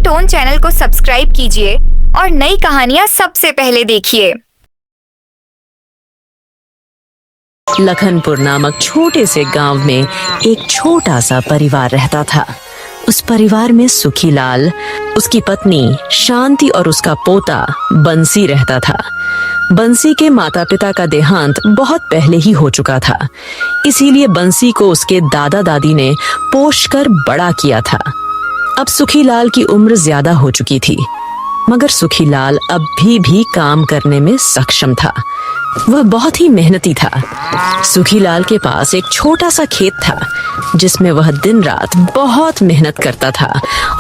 Tone channel को subscribe कीजिए और नई कहानियाँ सबसे पहले देखिए। लखनपुर नामक छोटे से गांव में एक छोटा सा परिवार रहता था। उस परिवार में सुखीलाल, उसकी पत्नी शांति और उसका पोता बंसी रहता था। बंसी के माता पिता का देहांत बहुत पहले ही हो चुका था, इसीलिए बंसी को उसके दादा दादी ने पोषकर बड़ा किया था। अब सुखीलाल की उम्र ज्यादा हो चुकी थी, मगर सुखीलाल अब भी काम करने में सक्षम था। वह बहुत ही मेहनती था। सुखीलाल के पास एक छोटा सा खेत था जिसमें वह दिन रात बहुत मेहनत करता था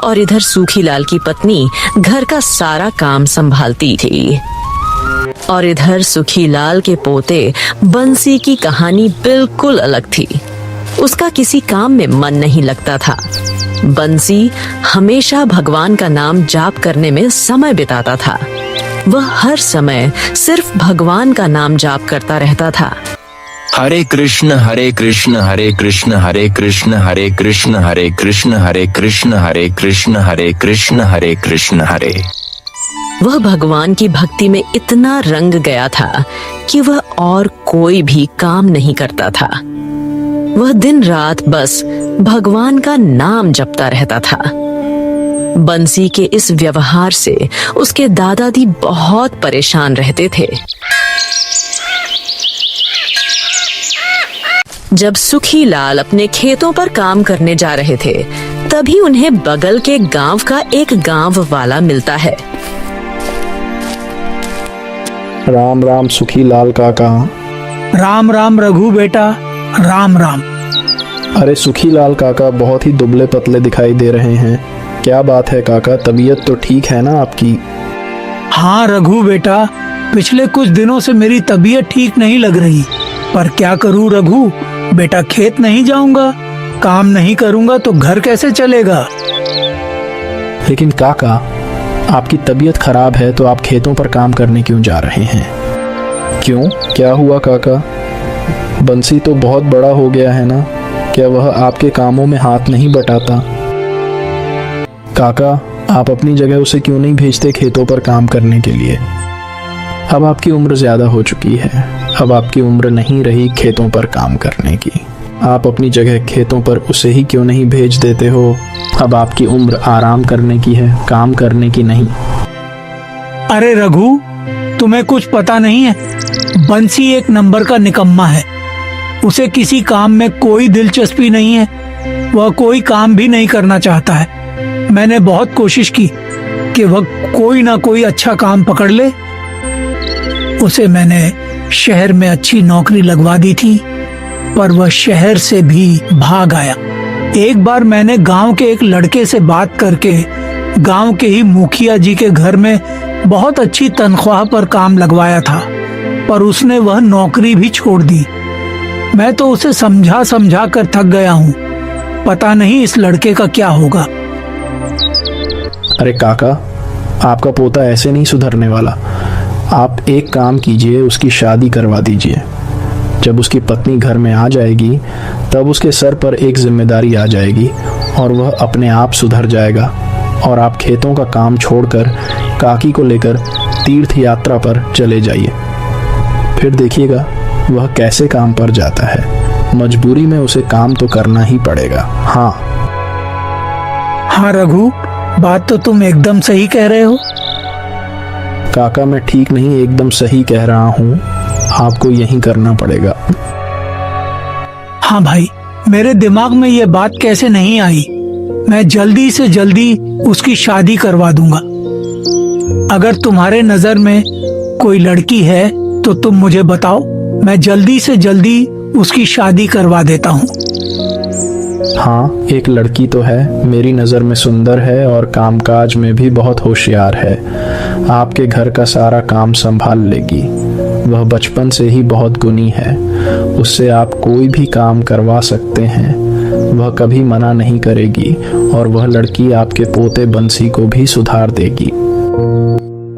और इधर सुखीलाल की पत्नी घर का सारा काम संभालती थी। और इधर सुखीलाल के पोते बंसी की कहानी बिल्कुल अलग थी। उसका किसी काम में मन नहीं लगता था। बंसी हमेशा भगवान का नाम जाप करने में समय बिताता था। वह हर समय सिर्फ भगवान का नाम जाप करता रहता था। हरे कृष्ण हरे कृष्ण हरे कृष्ण हरे कृष्ण हरे कृष्ण हरे कृष्ण हरे कृष्ण हरे कृष्ण हरे कृष्ण हरे कृष्ण हरे। वह भगवान की भक्ति में इतना रंग गया था कि वह और कोई भी काम नहीं करता था। वह दिन रात बस भगवान का नाम जपता रहता था। बंसी के इस व्यवहार से उसके दादा दादी बहुत परेशान रहते थे। जब सुखीलाल अपने खेतों पर काम करने जा रहे थे, तभी उन्हें बगल के गांव का एक गांव वाला मिलता है। राम राम सुखीलाल काका। राम राम रघु बेटा, राम राम। अरे सुखीलाल काका बहुत ही दुबले पतले दिखाई दे रहे हैं। क्या बात है काका, तबीयत तो ठीक है ना आपकी? हाँ रघु बेटा, पिछले कुछ दिनों से मेरी तबीयत ठीक नहीं लग रही, पर क्या करूँ रघु बेटा, खेत नहीं जाऊंगा, काम नहीं करूंगा तो घर कैसे चलेगा। लेकिन काका, आपकी तबीयत खराब है तो आप खेतों पर काम करने क्यों जा रहे हैं? क्यों, क्या हुआ काका? बंसी तो बहुत बड़ा हो गया है ना, क्या वह आपके कामों में हाथ नहीं बटाता? काका, आप अपनी जगह उसे क्यों नहीं भेजते खेतों पर काम करने के लिए? अब आपकी उम्र ज़्यादा हो चुकी है, अब आपकी उम्र नहीं रही खेतों पर काम करने की। आप अपनी जगह खेतों पर उसे ही क्यों नहीं भेज देते हो? अब आपकी उम्र आराम करने की है, काम करने की नहीं। अरे रघु, तुम्हें कुछ पता नहीं है, बंसी एक नंबर का निकम्मा है। उसे किसी काम में कोई दिलचस्पी नहीं है, वह कोई काम भी नहीं करना चाहता है। मैंने बहुत कोशिश की कि वह कोई ना कोई अच्छा काम पकड़ ले। उसे मैंने शहर में अच्छी नौकरी लगवा दी थी, पर वह शहर से भी भाग आया। एक बार मैंने गांव के एक लड़के से बात करके गांव के ही मुखिया जी के घर में बहुत अच्छी तनख्वाह पर काम लगवाया था, पर उसने वह नौकरी भी छोड़ दी। मैं तो उसे समझा समझा कर थक गया हूँ, पता नहीं इस लड़के का क्या होगा। अरे काका, आपका पोता ऐसे नहीं सुधरने वाला। आप एक काम कीजिए, उसकी शादी करवा दीजिए। जब उसकी पत्नी घर में आ जाएगी तब उसके सर पर एक जिम्मेदारी आ जाएगी और वह अपने आप सुधर जाएगा। और आप खेतों का काम छोड़कर काकी को लेकर तीर्थ यात्रा पर चले जाइए। फिर देखिएगा वह कैसे काम पर जाता है। मजबूरी में उसे काम तो करना ही पड़ेगा। हाँ रघु, बात तो तुम एकदम सही कह रहे हो। काका, मैं ठीक नहीं एकदम सही कह रहा हूँ, आपको यही करना पड़ेगा। हाँ भाई, मेरे दिमाग में ये बात कैसे नहीं आई। मैं जल्दी से जल्दी उसकी शादी करवा दूंगा। अगर तुम्हारे नजर में कोई लड़की है तो तुम मुझे बताओ, मैं जल्दी से जल्दी उसकी शादी करवा देता हूँ। हाँ, एक लड़की तो है, मेरी नज़र में सुंदर है और कामकाज में भी बहुत होशियार है। आपके घर का सारा काम संभाल लेगी। वह बचपन से ही बहुत गुणी है, उससे आप कोई भी काम करवा सकते हैं। वह कभी मना नहीं करेगी और वह लड़की आपके पोते बंसी को भी सुधार देगी।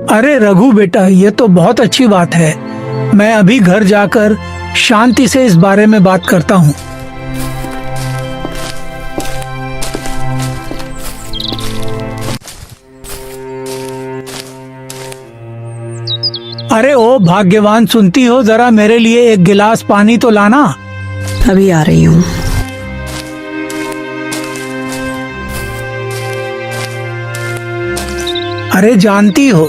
अरे रघु बेटा, ये तो बहुत अच्छी बात है। मैं अभी घर जाकर शांति से इस बारे में बात करता हूँ। अरे ओ भाग्यवान, सुनती हो, जरा मेरे लिए एक गिलास पानी तो लाना। अभी आ रही हूँ। अरे जानती हो,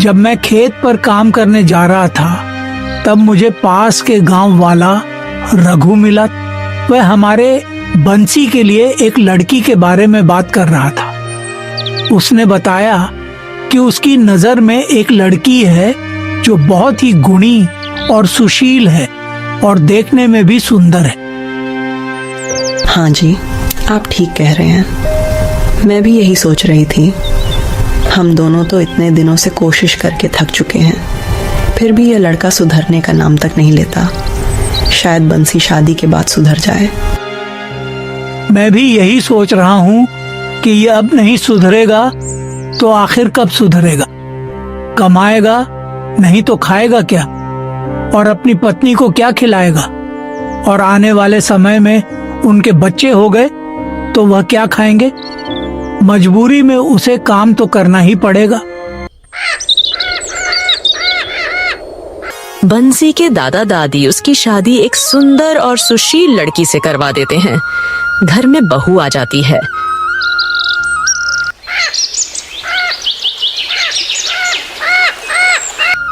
जब मैं खेत पर काम करने जा रहा था तब मुझे पास के गांव वाला रघु मिला। वह हमारे बंसी के लिए एक लड़की के बारे में बात कर रहा था। उसने बताया कि उसकी नजर में एक लड़की है जो बहुत ही गुणी और सुशील है और देखने में भी सुंदर है। हाँ जी, आप ठीक कह रहे हैं। मैं भी यही सोच रही थी। हम दोनों तो इतने दिनों से कोशिश करके थक चुके हैं, फिर भी यह लड़का सुधरने का नाम तक नहीं लेता। शायद बंसी शादी के बाद सुधर जाए। मैं भी यही सोच रहा हूँ कि यह अब नहीं सुधरेगा तो आखिर कब सुधरेगा। कमाएगा नहीं तो खाएगा क्या, और अपनी पत्नी को क्या खिलाएगा, और आने वाले समय में उनके बच्चे हो गए तो वह क्या खाएंगे। मजबूरी में उसे काम तो करना ही पड़ेगा। बंसी के दादा दादी उसकी शादी एक सुंदर और सुशील लड़की से करवा देते हैं। घर में बहू आ जाती है।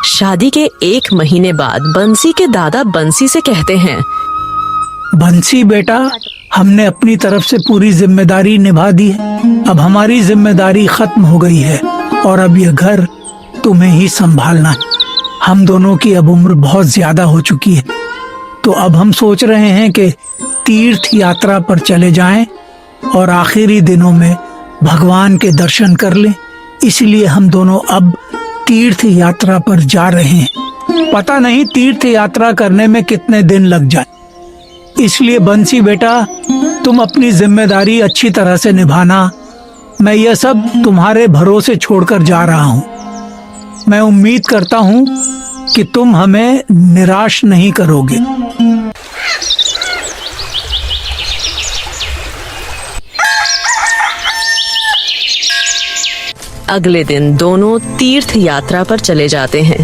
शादी के 1 महीने बाद बंसी के दादा बंसी से कहते हैं, बंसी बेटा, हमने अपनी तरफ से पूरी जिम्मेदारी निभा दी है। अब हमारी जिम्मेदारी खत्म हो गई है और अब यह घर तुम्हें ही संभालना है। हम दोनों की अब उम्र बहुत ज्यादा हो चुकी है, तो अब हम सोच रहे हैं कि तीर्थ यात्रा पर चले जाएं और आखिरी दिनों में भगवान के दर्शन कर लें। इसलिए हम दोनों अब तीर्थ यात्रा पर जा रहे हैं। पता नहीं तीर्थ यात्रा करने में कितने दिन लग जाए। इसलिए बंसी बेटा, तुम अपनी जिम्मेदारी अच्छी तरह से निभाना। मैं यह सब तुम्हारे भरोसे छोड़कर जा रहा हूँ। मैं उम्मीद करता हूँ कि तुम हमें निराश नहीं करोगे। अगले दिन दोनों तीर्थ यात्रा पर चले जाते हैं।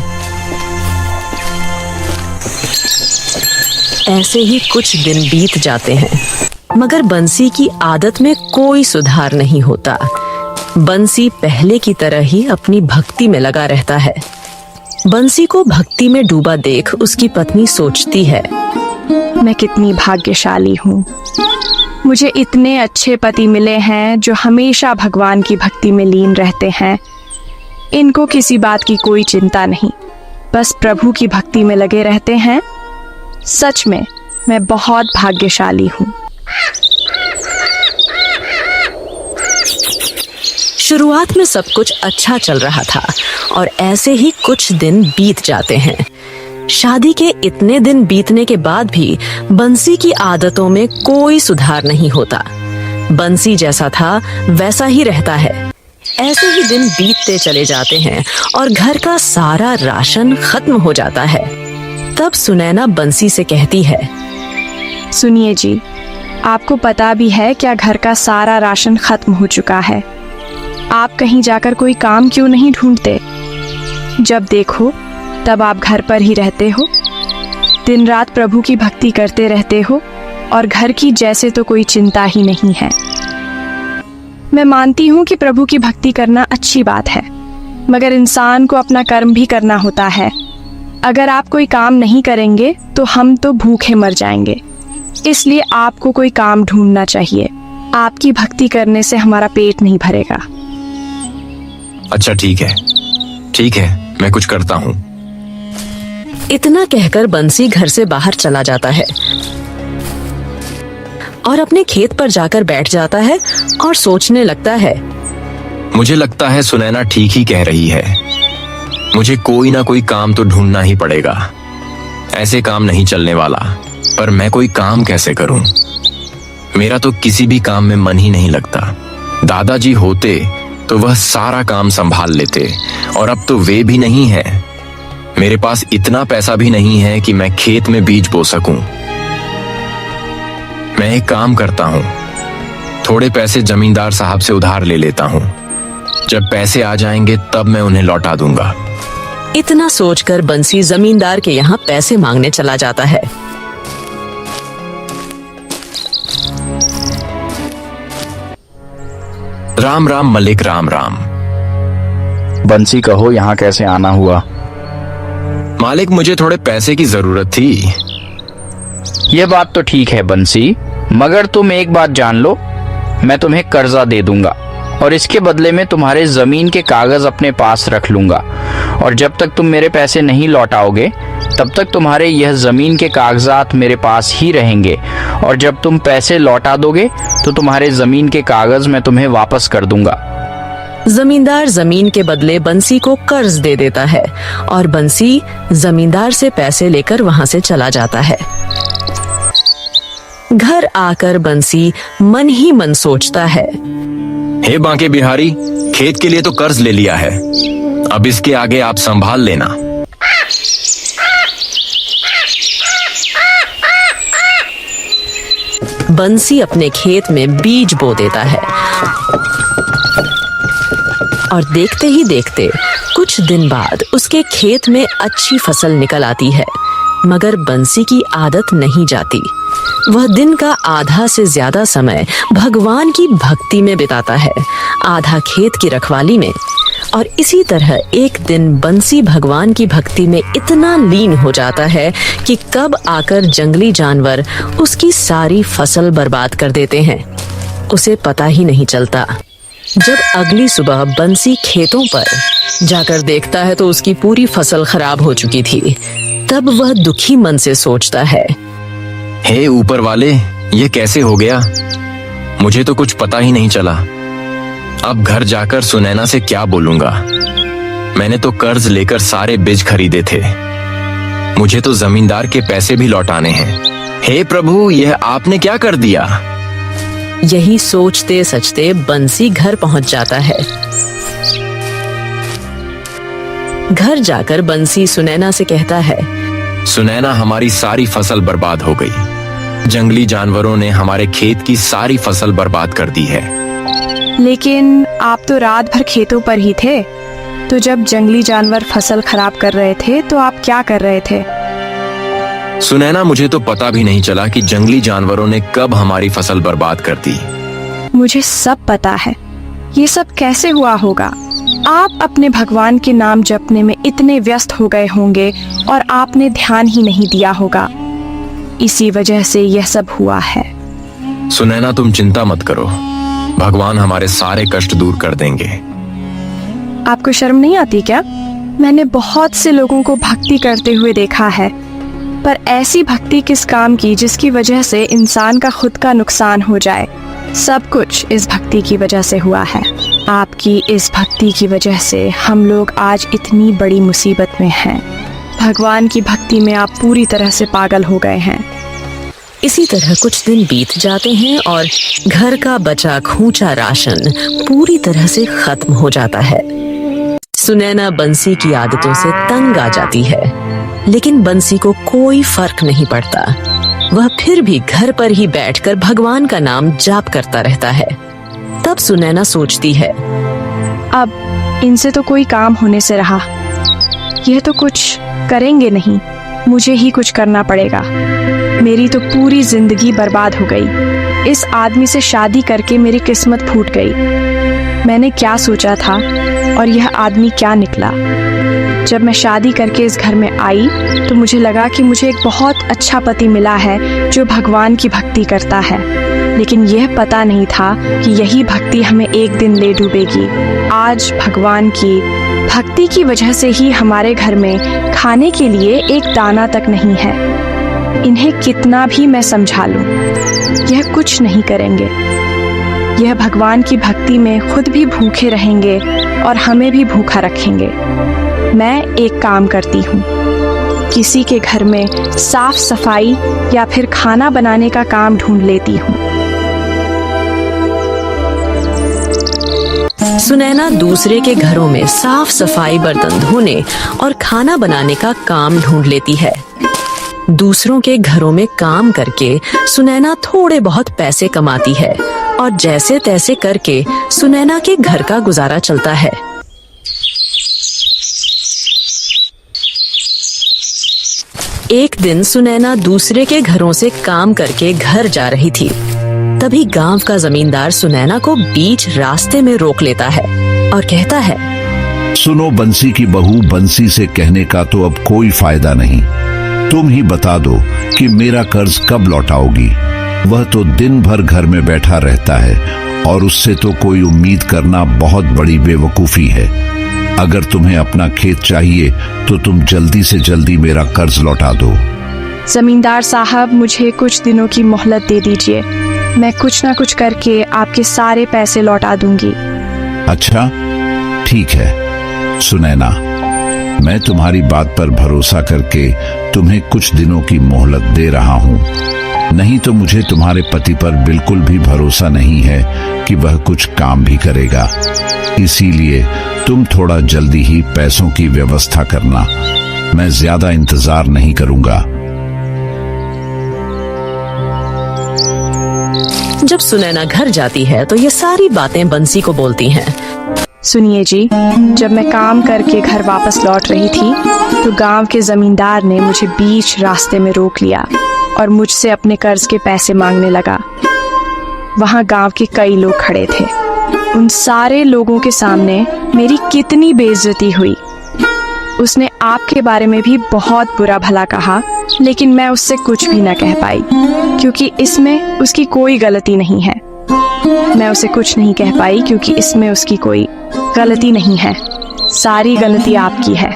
ऐसे ही कुछ दिन बीत जाते हैं, मगर बंसी की आदत में कोई सुधार नहीं होता। बंसी पहले की तरह ही अपनी भक्ति में लगा रहता है। बंसी को भक्ति में डूबा देख उसकी पत्नी सोचती है, मैं कितनी भाग्यशाली हूँ। मुझे इतने अच्छे पति मिले हैं जो हमेशा भगवान की भक्ति में लीन रहते हैं। इनको किसी बात की कोई चिंता नहीं, बस प्रभु की भक्ति में लगे रहते हैं। सच में मैं बहुत भाग्यशाली हूँ। शुरुआत में सब कुछ अच्छा चल रहा था और ऐसे ही कुछ दिन बीत जाते हैं। शादी के इतने दिन बीतने के बाद भी बंसी की आदतों में कोई सुधार नहीं होता। बंसी जैसा था वैसा ही रहता है। ऐसे ही दिन बीतते चले जाते हैं और घर का सारा राशन खत्म हो जाता है। तब सुनैना बंसी से कहती है, सुनिए जी, आपको पता भी है क्या घर का सारा राशन खत्म हो चुका है। आप कहीं जाकर कोई काम क्यों नहीं ढूंढते? जब देखो तब आप घर पर ही रहते हो, दिन रात प्रभु की भक्ति करते रहते हो और घर की जैसे तो कोई चिंता ही नहीं है। मैं मानती हूँ कि प्रभु की भक्ति करना अच्छी बात है, मगर इंसान को अपना कर्म भी करना होता है। अगर आप कोई काम नहीं करेंगे तो हम तो भूखे मर जाएंगे। इसलिए आपको कोई काम ढूंढना चाहिए। आपकी भक्ति करने से हमारा पेट नहीं भरेगा। अच्छा ठीक है, मैं कुछ करता हूँ। इतना कहकर बंसी घर से बाहर चला जाता है और अपने खेत पर जाकर बैठ जाता है और सोचने लगता है, मुझे लगता है सुनैना ठीक ही कह रही है। मुझे कोई ना कोई काम तो ढूंढना ही पड़ेगा। ऐसे काम नहीं चलने वाला। पर मैं कोई काम कैसे करूं? मेरा तो किसी भी काम में मन ही नहीं लगता। दादाजी होते तो वह सारा काम संभाल लेते, और अब तो वे भी नहीं है। मेरे पास इतना पैसा भी नहीं है कि मैं खेत में बीज बो सकूं। मैं एक काम करता हूं, थोड़े पैसे जमींदार साहब से उधार ले लेता हूं। जब पैसे आ जाएंगे तब मैं उन्हें लौटा दूंगा। इतना सोचकर बंसी जमींदार के यहाँ पैसे मांगने चला जाता है। राम राम मलिक, राम राम। बंसी कहो यहाँ कैसे आना हुआ? मालिक, मुझे थोड़े पैसे की जरूरत थी। ये बात तो ठीक है बंसी, मगर तुम एक बात जान लो, मैं तुम्हें कर्जा दे दूंगा और इसके बदले में तुम्हारे जमीन के कागज अपने पास रख लूंगा, और जब तक तुम मेरे पैसे नहीं लौटाओगे तब तक तुम्हारे यह जमीन के कागजात मेरे पास ही रहेंगे, और जब तुम पैसे लौटा दोगे तो तुम्हारे जमीन के कागज मैं तुम्हें वापस कर दूंगा। जमींदार जमीन के बदले बंसी को कर्ज दे देता है और बंसी जमींदार से पैसे लेकर वहां से चला जाता है। घर आकर बंसी मन ही मन सोचता है, हे बांके बिहारी, खेत के लिए तो कर्ज ले लिया है, अब इसके आगे आप संभाल लेना। बंसी अपने खेत में बीज बो देता है और देखते ही देखते कुछ दिन बाद उसके खेत में अच्छी फसल निकल आती है। मगर बंसी की आदत नहीं जाती। वह दिन का आधा से ज्यादा समय भगवान की भक्ति में बिताता है, आधा खेत की रखवाली में। और इसी तरह एक दिन बंसी भगवान की भक्ति में इतना लीन हो जाता है कि कब आकर जंगली जानवर उसकी सारी फसल बर्बाद कर देते हैं, उसे पता ही नहीं चलता। जब अगली सुबह बंसी खेतों पर जाकर देखता है तो उसकी पूरी फसल खराब हो चुकी थी। तब वह दुखी मन से सोचता है, हे ऊपर वाले, ये कैसे हो गया? मुझे तो कुछ पता ही नहीं चला। अब घर जाकर सुनैना से क्या बोलूंगा? मैंने तो कर्ज लेकर सारे बीज खरीदे थे, मुझे तो जमींदार के पैसे भी लौटाने हैं। हे प्रभु, यह आपने क्या कर दिया? यही सोचते सचते बंसी घर पहुंच जाता है। घर जाकर बंसी सुनैना से कहता है, सुनैना, हमारी सारी फसल बर्बाद हो गई। जंगली जानवरों ने हमारे खेत की सारी फसल बर्बाद कर दी है। लेकिन आप तो रात भर खेतों पर ही थे, तो जब जंगली जानवर फसल खराब कर रहे थे तो आप क्या कर रहे थे? सुनैना, मुझे तो पता भी नहीं चला कि जंगली जानवरों ने कब हमारी फसल बर्बाद कर दी। मुझे सब पता है, ये सब कैसे हुआ होगा। आप अपने भगवान के नाम जपने में इतने व्यस्त हो गए होंगे और आपने ध्यान ही नहीं दिया होगा, इसी वजह से यह सब हुआ है। सुनैना, तुम चिंता मत करो, भगवान हमारे सारे कष्ट दूर कर देंगे। आपको शर्म नहीं आती क्या? मैंने बहुत से लोगों को भक्ति करते हुए देखा है, पर ऐसी भक्ति किस काम की जिसकी वजह से इंसान का खुद का नुकसान हो जाए। सब कुछ इस भक्ति की वजह से हुआ है। आपकी इस भक्ति की वजह से हम लोग आज इतनी बड़ी मुसीबत में हैं। भगवान की भक्ति में आप पूरी तरह से पागल हो गए हैं। इसी तरह कुछ दिन बीत जाते हैं और घर का बचा खूंचा राशन पूरी तरह से खत्म हो जाता है। सुनैना बंसी की आदतों से तंग आ जाती है, लेकिन बंसी को कोई फर्क नहीं पड़ता। वह फिर भी घर पर ही बैठकर भगवान का नाम जाप करता रहता है। तब सुनैना सोचती है, अब इनसे तो कोई काम होने से रहा, यह तो कुछ करेंगे नहीं, मुझे ही कुछ करना पड़ेगा। मेरी तो पूरी जिंदगी बर्बाद हो गई। इस आदमी से शादी करके मेरी किस्मत फूट गई। मैंने क्या सोचा था और यह आदमी क्या निकला। जब मैं शादी करके इस घर में आई तो मुझे लगा कि मुझे एक बहुत अच्छा पति मिला है जो भगवान की भक्ति करता है, लेकिन यह पता नहीं था कि यही भक्ति हमें एक दिन ले डूबेगी। आज भगवान की भक्ति की वजह से ही हमारे घर में खाने के लिए एक दाना तक नहीं है। इन्हें कितना भी मैं समझा लूं, यह कुछ नहीं करेंगे। यह भगवान की भक्ति में खुद भी भूखे रहेंगे और हमें भी भूखा रखेंगे। मैं एक काम करती हूँ, किसी के घर में साफ सफाई या फिर खाना बनाने का काम ढूंढ लेती हूँ। सुनैना दूसरे के घरों में साफ सफाई, बर्तन धोने और खाना बनाने का काम ढूंढ लेती है। दूसरों के घरों में काम करके सुनैना थोड़े बहुत पैसे कमाती है और जैसे तैसे करके सुनैना के घर का गुजारा चलता है। एक दिन सुनैना दूसरे के घरों से काम करके घर जा रही थी। तभी गांव का जमींदार सुनैना को बीच रास्ते में रोक लेता है और कहता है, सुनो बंसी की बहू, बंसी से कहने का तो अब कोई फायदा नहीं। तुम ही बता दो कि मेरा कर्ज कब लौटाओगी। वह तो दिन भर घर में बैठा रहता है और उससे तो कोई उम्मीद करना बहुत बड़ी बेवकूफी है। अगर तुम्हें अपना खेत चाहिए तो तुम जल्दी से जल्दी मेरा कर्ज लौटा दो। जमींदार साहब, मुझे कुछ दिनों की मोहलत दे दीजिए। मैं कुछ ना कुछ करके आपके सारे पैसे लौटा दूंगी। अच्छा, ठीक है सुनैना, मैं तुम्हारी बात पर भरोसा करके तुम्हें कुछ दिनों की मोहलत दे रहा हूँ। नहीं तो मुझे तुम्हारे पति पर बिल्कुल भी भरोसा नहीं है कि वह कुछ काम भी करेगा। इसीलिए तुम थोड़ा जल्दी ही पैसों की व्यवस्था करना। मैं ज्यादा इंतजार नहीं करूंगा। जब सुनैना घर जाती है तो ये सारी बातें बंसी को बोलती हैं। सुनिए जी, जब मैं काम करके घर वापस लौट रही थी तो गांव के जमींदार ने मुझे बीच रास्ते में रोक लिया और मुझसे अपने कर्ज के पैसे मांगने लगा। वहां गांव के कई लोग खड़े थे। उन सारे लोगों के सामने मेरी कितनी बेइज्जती हुई। उसने आपके बारे में भी बहुत बुरा भला कहा, लेकिन मैं उससे कुछ भी न कह पाई क्योंकि इसमें उसकी कोई गलती नहीं है। मैं उसे कुछ नहीं कह पाई क्योंकि इसमें उसकी कोई गलती नहीं है। सारी गलती आपकी है।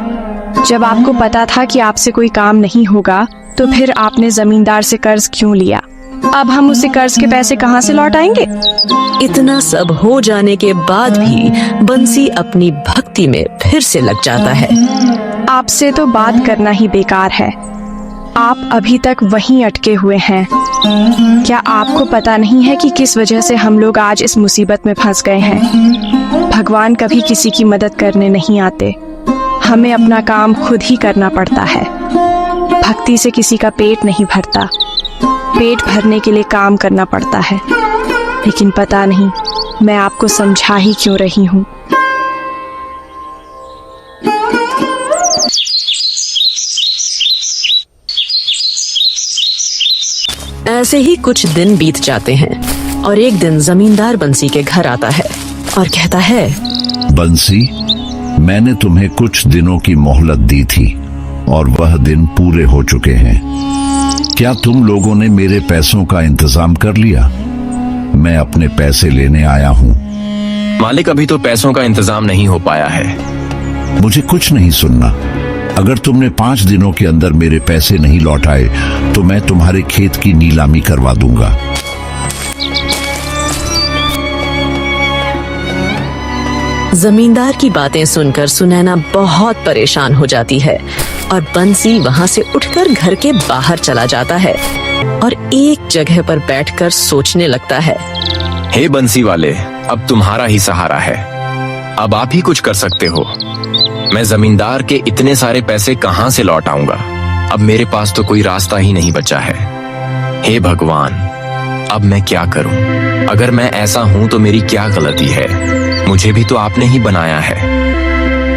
जब आपको पता था कि आपसे कोई काम नहीं होगा तो फिर आपने जमींदार से कर्ज क्यों लिया? अब हम उसे कर्ज के पैसे कहाँ से लौटाएंगे? इतना सब हो जाने के बाद भी बंसी अपनी भक्ति में फिर से लग जाता है। आपसे तो बात करना ही बेकार है। आप अभी तक वहीं अटके हुए हैं। क्या आपको पता नहीं है कि किस वजह से हम लोग आज इस मुसीबत में फंस गए हैं? भगवान कभी किसी की मदद करने नहीं आते। हमें अपना काम खुद ही करना पड़ता है। भक्ति से किसी का पेट नहीं भरता। पेट भरने के लिए काम करना पड़ता है। लेकिन पता नहीं मैं आपको समझा ही क्यों रही हूँ। ऐसे ही कुछ दिन बीत जाते हैं और एक दिन जमींदार बंसी के घर आता है और कहता है, बंसी, मैंने तुम्हें कुछ दिनों की मोहलत दी थी और वह दिन पूरे हो चुके हैं। क्या तुम लोगों ने मेरे पैसों का इंतजाम कर लिया? मैं अपने पैसे लेने आया हूँ। मालिक, अभी तो पैसों का इंतजाम नहीं हो पाया है। मुझे कुछ नहीं सुनना। अगर तुमने 5 दिनों के अंदर मेरे पैसे नहीं लौटाए तो मैं तुम्हारे खेत की नीलामी करवा दूंगा। जमींदार की बातें सुनकर सुनैना बहुत परेशान हो जाती है और बंसी वहां से उठकर घर के बाहर चला जाता है और एक जगह पर बैठकर सोचने लगता है। हे बंसी वाले, अब तुम्हारा ही सहारा है। अब आप ही कुछ कर सकते हो। मैं जमींदार के इतने सारे पैसे कहां से लौट आऊंगा? अब मेरे पास तो कोई रास्ता ही नहीं बचा है। हे भगवान, अब मैं क्या करूं? अगर मैं ऐसा हूं तो मेरी क्या गलती है? मुझे भी तो आपने ही बनाया है।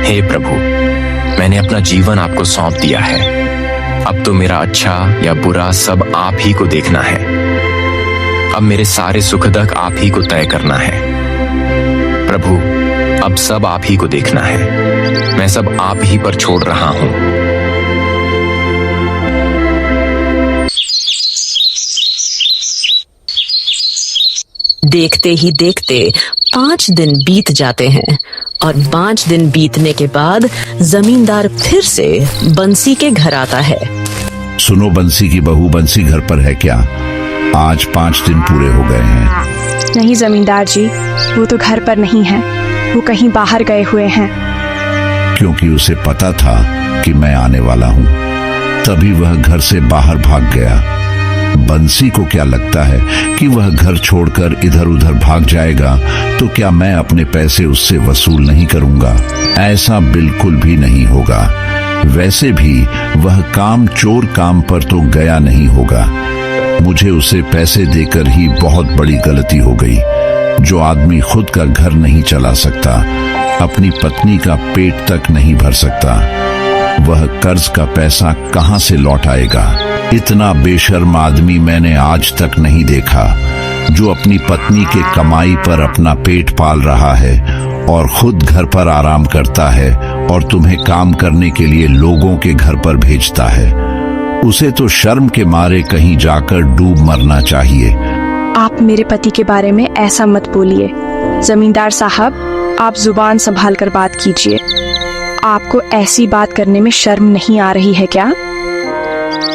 हे प्रभु, मैंने अपना जीवन आपको सौंप दिया है। अब तो मेरा अच्छा या बुरा सब आप ही को देखना है। अब मेरे सारे सुख दुख आप ही को तय करना है। प्रभु, अब सब आप ही को देखना है। मैं सब आप ही पर छोड़ रहा हूं। देखते ही देखते 5 दिन बीत जाते हैं और 5 दिन बीतने के बाद जमींदार फिर से बंसी के घर आता है। सुनो बंसी की बहू, बंसी घर पर है क्या? आज 5 दिन पूरे हो गए हैं। नहीं जमींदार जी, वो तो घर पर नहीं है। वो कहीं बाहर गए हुए हैं। क्योंकि उसे पता था कि मैं आने वाला हूँ, तभी वह घर से बाहर भाग गया। बंसी को क्या लगता है कि वह घर छोड़कर इधर उधर भाग जाएगा तो क्या मैं अपने पैसे उससे वसूल नहीं करूंगा? ऐसा बिल्कुल भी नहीं होगा। वैसे भी वह काम चोर काम पर तो गया नहीं होगा। मुझे उसे पैसे देकर ही बहुत बड़ी गलती हो गई। जो आदमी खुद का घर नहीं चला सकता, अपनी पत्नी का पेट तक नहीं भर सकता, वह कर्ज का पैसा कहां से लौट आएगा। इतना बेशर्म आदमी मैंने आज तक नहीं देखा, जो अपनी पत्नी के कमाई पर अपना पेट पाल रहा है और खुद घर पर आराम करता है और तुम्हें काम करने के लिए लोगों के घर पर भेजता है। उसे तो शर्म के मारे कहीं जाकर डूब मरना चाहिए। आप मेरे पति के बारे में ऐसा मत बोलिए। जमींदार साहब, आप जुबान संभाल कर बात कीजिए। आपको ऐसी बात करने में शर्म नहीं आ रही है क्या?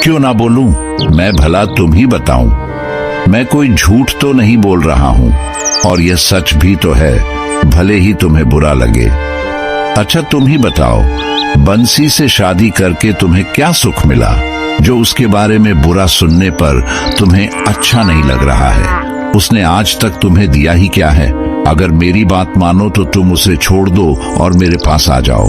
क्यों ना बोलूं? मैं भला तुम ही बताऊं। मैं कोई झूठ तो नहीं बोल रहा हूं और यह सच भी तो है, भले ही तुम्हें बुरा लगे। अच्छा तुम ही बताओ, बंसी से शादी करके तुम्हें क्या सुख मिला, जो उसके बारे में बुरा सुनने पर तुम्हें अच्छा नहीं लग रहा है? उसने आज तक तुम्हें दिया ही क्या है? अगर मेरी बात मानो तो तुम उसे छोड़ दो और मेरे पास आ जाओ।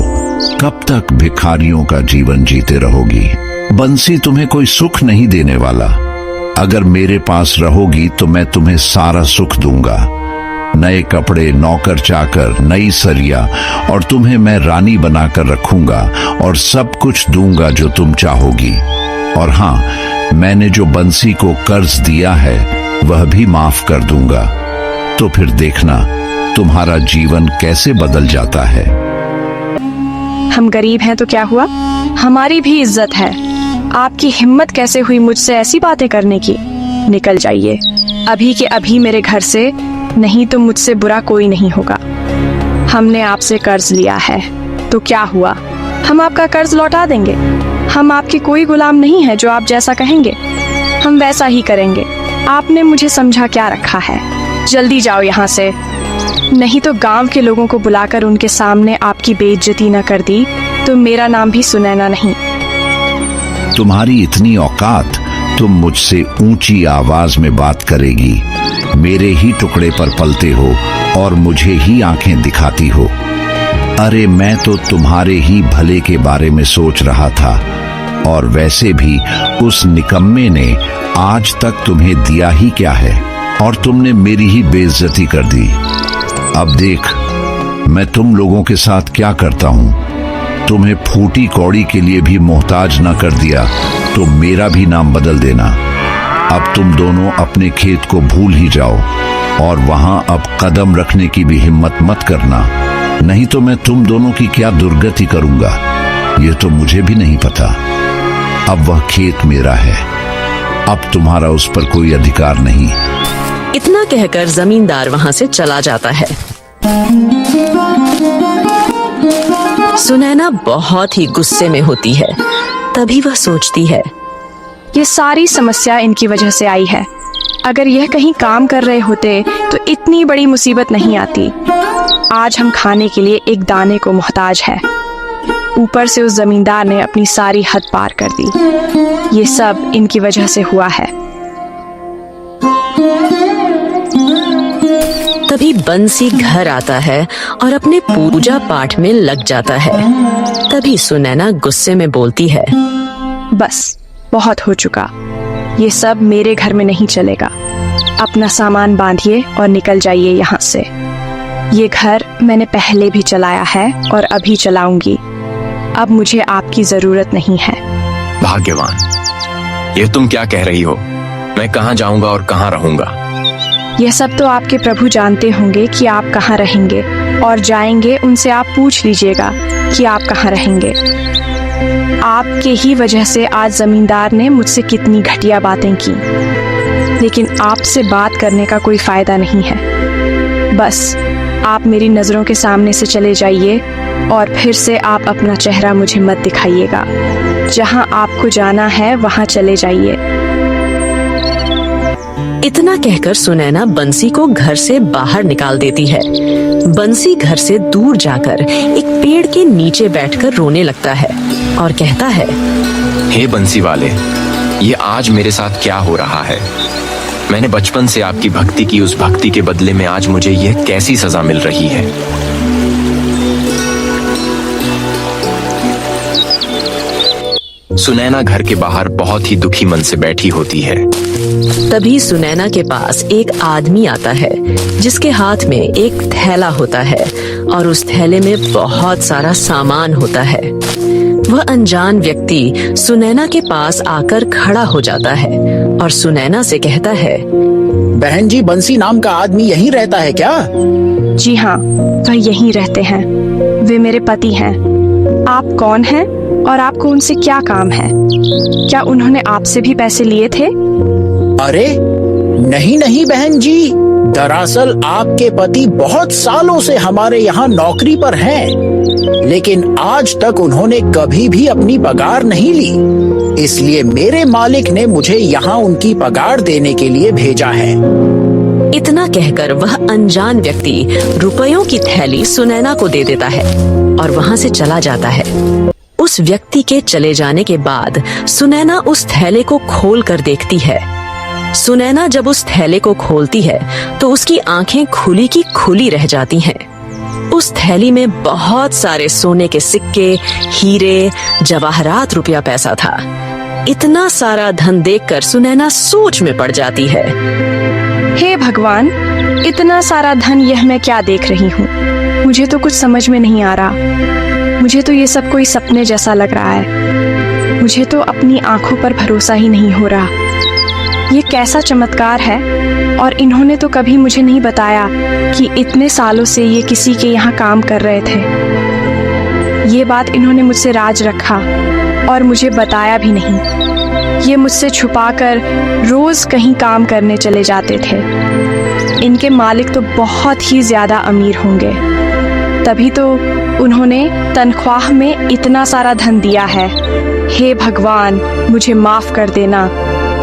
कब तक भिखारियों का जीवन जीते रहोगी? बंसी तुम्हें कोई सुख नहीं देने वाला। अगर मेरे पास रहोगी तो मैं तुम्हें सारा सुख दूंगा, नए कपड़े, नौकर चाकर, नई सरिया, और तुम्हें मैं रानी बनाकर रखूंगा और सब कुछ दूंगा जो तुम चाहोगी। और हाँ, मैंने जो बंसी को कर्ज दिया है वह भी माफ कर दूंगा। तो फिर देखना तुम्हारा जीवन कैसे बदल जाता है। हम गरीब हैं तो क्या हुआ, हमारी भी इज्जत है। आपकी हिम्मत कैसे हुई मुझसे ऐसी बातें करने की? निकल जाइए अभी के अभी मेरे घर से, नहीं तो मुझसे बुरा कोई नहीं होगा। हमने आपसे कर्ज लिया है तो क्या हुआ, हम आपका कर्ज लौटा देंगे। हम आपके कोई गुलाम नहीं है, जो आप जैसा कहेंगे हम वैसा ही करेंगे। आपने मुझे समझा क्या रखा है? जल्दी जाओ यहाँ से, नहीं तो गांव के लोगों को बुलाकर उनके सामने आपकी बेइज्जती न कर दी तो मेरा नाम भी सुनैना नहीं। तुम्हारी इतनी औकात, तुम मुझसे ऊंची आवाज में बात करेगी? मेरे ही टुकड़े पर पलते हो और मुझे ही आंखें दिखाती हो। अरे मैं तो तुम्हारे ही भले के बारे में सोच रहा था, और वैसे भी उस निकम्मे ने आज तक तुम्हें दिया ही क्या है, और तुमने मेरी ही बेइज्जती कर दी। अब देख मैं तुम लोगों के साथ क्या करता हूँ। तुम्हें फूटी कौड़ी के लिए भी मोहताज न कर दिया तो मेरा भी नाम बदल देना। अब तुम दोनों अपने खेत को भूल ही जाओ और वहां अब कदम रखने की भी हिम्मत मत करना, नहीं तो मैं तुम दोनों की क्या दुर्गति करूंगा ये तो मुझे भी नहीं पता। अब वह खेत मेरा है, अब तुम्हारा उस पर कोई अधिकार नहीं। इतना कहकर जमींदार वहां से चला जाता है। सुनैना बहुत ही गुस्से में होती है। तभी वह सोचती है, ये सारी समस्या इनकी वजह से आई है। अगर यह कहीं काम कर रहे होते तो इतनी बड़ी मुसीबत नहीं आती। आज हम खाने के लिए एक दाने को मोहताज है, ऊपर से उस जमींदार ने अपनी सारी हद पार कर दी। ये सब इनकी वजह से हुआ है। तभी बंसी घर आता है और अपने पूजा पाठ में लग जाता है। तभी सुनैना गुस्से में बोलती है, बस बहुत हो चुका, ये सब मेरे घर में नहीं चलेगा। अपना सामान बांधिए और निकल जाइए यहाँ से। ये घर मैंने पहले भी चलाया है और अभी चलाऊंगी। अब मुझे आपकी जरूरत नहीं है। भाग्यवान, ये तुम क्या कह रही हो? मैं कहाँ जाऊंगा और कहाँ रहूंगा? यह सब तो आपके प्रभु जानते होंगे कि आप कहाँ रहेंगे और जाएंगे उनसे आप पूछ लीजिएगा कि आप कहाँ रहेंगे। आपके ही वजह से आज जमींदार ने मुझसे कितनी घटिया बातें की, लेकिन आपसे बात करने का कोई फायदा नहीं है। बस आप मेरी नजरों के सामने से चले जाइए और फिर से आप अपना चेहरा मुझे मत दिखाइएगा। जहां आपको जाना है वहां चले जाइए। इतना कहकर सुनैना बंसी को घर से बाहर निकाल देती है। बंसी घर से दूर जाकर एक पेड़ के नीचे बैठकर रोने लगता है और कहता है, हे बंसी वाले, ये आज मेरे साथ क्या हो रहा है? मैंने बचपन से आपकी भक्ति की, उस भक्ति के बदले में आज मुझे यह कैसी सजा मिल रही है? सुनैना घर के बाहर बहुत ही दुखी मन से बैठी होती है। तभी सुनैना के पास एक आदमी आता है जिसके हाथ में एक थैला होता है और उस थैले में बहुत सारा सामान होता है। वह अनजान व्यक्ति सुनैना के पास आकर खड़ा हो जाता है और सुनैना से कहता है, बहन जी, बंसी नाम का आदमी यहीं रहता है क्या? जी हाँ, वह यहीं रहते हैं। वे मेरे पति हैं। आप कौन हैं और आपको उनसे क्या काम है? क्या उन्होंने आपसे भी पैसे लिए थे? अरे नहीं नहीं बहन जी, दरअसल आपके पति बहुत सालों से हमारे यहाँ नौकरी पर हैं, लेकिन आज तक उन्होंने कभी भी अपनी पगार नहीं ली। इसलिए मेरे मालिक ने मुझे यहाँ उनकी पगार देने के लिए भेजा है। इतना कहकर वह अनजान व्यक्ति रुपयों की थैली सुनैना को दे देता है और वहाँ से चला जाता है। उस व्यक्ति के चले जाने के बाद सुनैना उस थैले को खोल कर देखती है। सुनैना जब उस थैले को खोलती है तो उसकी आंखें खुली की खुली रह जाती हैं। उस थैली में बहुत सारे सोने के सिक्के, हीरे, जवाहरात, रुपया पैसा था। इतना सारा धन देखकर सुनैना सोच में पड़ जाती है। हे भगवान, इतना सारा धन यह मैं क्या देख रही हूँ? मुझे तो कुछ समझ में नहीं आ रहा। मुझे तो ये सब कोई सपने जैसा लग रहा है। मुझे तो अपनी आंखों पर भरोसा ही नहीं हो रहा। ये कैसा चमत्कार है, और इन्होंने तो कभी मुझे नहीं बताया कि इतने सालों से ये किसी के यहाँ काम कर रहे थे। ये बात इन्होंने मुझसे राज रखा और मुझे बताया भी नहीं। ये मुझसे छुपाकर रोज कहीं काम करने चले जाते थे। इनके मालिक तो बहुत ही ज्यादा अमीर होंगे, तभी तो उन्होंने तनख्वाह में इतना सारा धन दिया है। हे भगवान, मुझे माफ कर देना।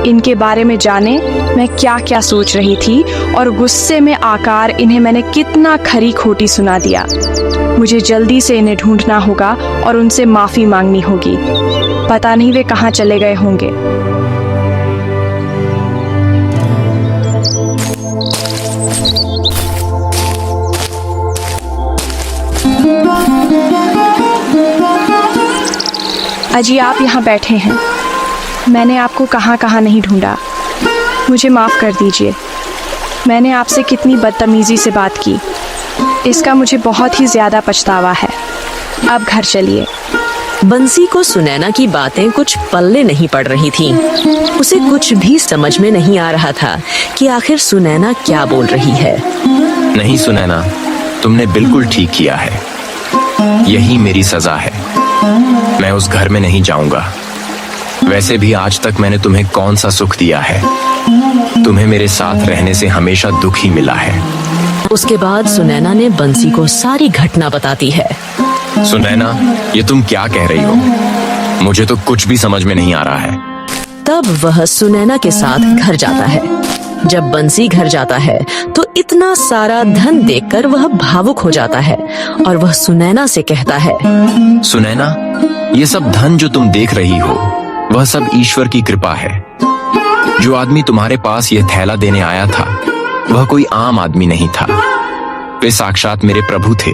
इनके बारे में जाने मैं क्या क्या सोच रही थी, और गुस्से में आकर इन्हें मैंने कितना खरी खोटी सुना दिया। मुझे जल्दी से इन्हें ढूंढना होगा और उनसे माफी मांगनी होगी। पता नहीं वे कहाँ चले गए होंगे। अजी, आप यहाँ बैठे हैं। मैंने आपको कहाँ कहाँ नहीं ढूंढा। मुझे माफ़ कर दीजिए। मैंने आपसे कितनी बदतमीज़ी से बात की, इसका मुझे बहुत ही ज़्यादा पछतावा है। अब घर चलिए। बंसी को सुनैना की बातें कुछ पल्ले नहीं पड़ रही थीं। उसे कुछ भी समझ में नहीं आ रहा था कि आखिर सुनैना क्या बोल रही है। नहीं सुनैना, तुमने बिल्कुल ठीक किया है। यही मेरी सजा है। मैं उस घर में नहीं जाऊंगा। वैसे भी आज तक मैंने तुम्हें कौन सा सुख दिया है? तुम्हें मेरे साथ रहने से हमेशा दुख ही मिला है। उसके बाद सुनैना ने बंसी को सारी घटना बताती है। सुनैना, ये तुम क्या कह रही हो? मुझे तो कुछ भी समझ में नहीं आ रहा है। तब वह सुनैना के साथ घर जाता है। जब बंसी घर जाता है तो इतना सारा धन देखकर वह भावुक हो जाता है और वह सुनैना से कहता है, सुनैना, ये सब धन जो तुम देख रही हो वह सब ईश्वर की कृपा है। जो आदमी तुम्हारे पास यह थैला देने आया था वह कोई आम आदमी नहीं था। वे साक्षात मेरे प्रभु थे,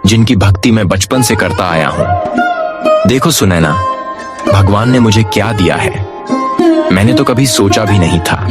जिनकी भक्ति मैं बचपन से करता आया हूँ। देखो सुनैना, भगवान ने मुझे क्या दिया है, मैंने तो कभी सोचा भी नहीं था।